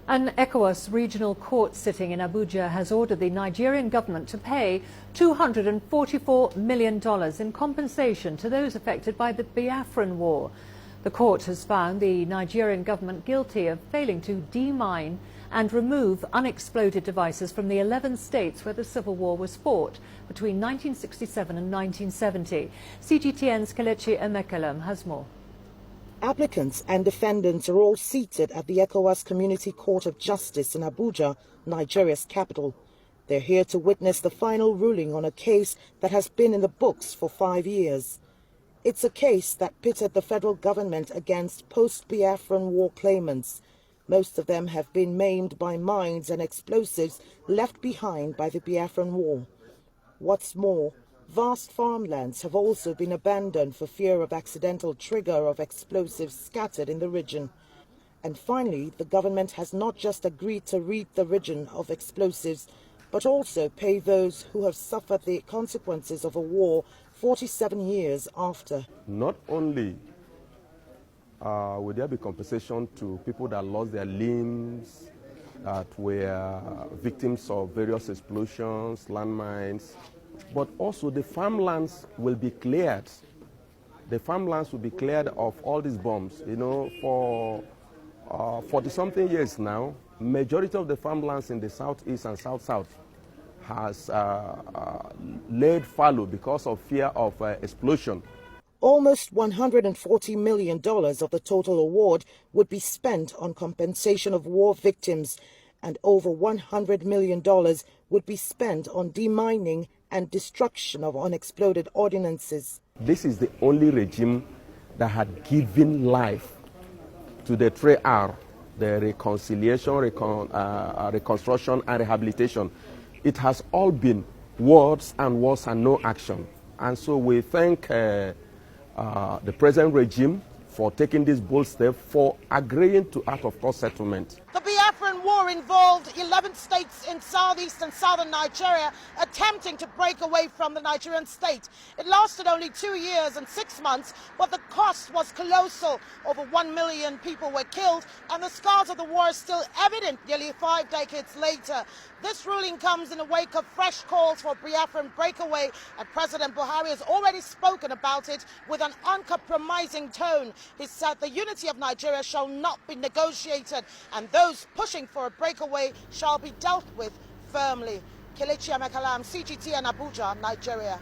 An Ecows regional court sitting in Abuja has ordered the Nigerian government to pay $244 million in compensation to those affected by the Biafran war. The court has found the Nigerian government guilty of failing to demine and remove unexploded devices from the 11 states where the civil war was fought between 1967 and 1970. CGTN's Kelechi Emekelem has more. Applicants and defendants are all seated at the Ecows Community Court of Justice in Abuja, Nigeria's capital. They're here to witness the final ruling on a case that has been in the books for 5 years. It's a case that pitted the federal government against post-Biafran war claimants. Most of them have been maimed by mines and explosives left behind by the Biafran war. What's more, vast farmlands have also been abandoned for fear of accidental trigger of explosives scattered in the region. And finally, the government has not just agreed to rid the region of explosives, but also pay those who have suffered the consequences of a war 47 years after. Not only will there be compensation to people that lost their limbs, that were victims of various explosions, landmines, but also the farmlands will be cleared. The farmlands will be cleared of all these bombs. You know, for 40-something years now, majority of the farmlands in the southeast and south-south has laid fallow because of fear of explosion. Almost $140 million of the total award would be spent on compensation of war victims, and over $100 million would be spent on demining and destruction of unexploded ordinances. This is the only regime that had given life to the 3R, the reconciliation, reconstruction and rehabilitation. It has all been words and no action. And so we thank the present regime for taking this bold step, for agreeing to out-of-court settlement. The Biafran war involved 11 states in southeast and southern Nigeria attempting to break away from the Nigerian state. It lasted only 2 years and 6 months, but the cost was colossal. Over 1 million people were killed, and the scars of the war are still evident nearly 5 decades later. This ruling comes in the wake of fresh calls for Biafran breakaway, and President Buhari has already spoken about it with an uncompromising tone. He said the unity of Nigeria shall not be negotiated, and those pushing for a breakaway shall be dealt with firmly. Kelechi Emekelem, CGT and Abuja, Nigeria.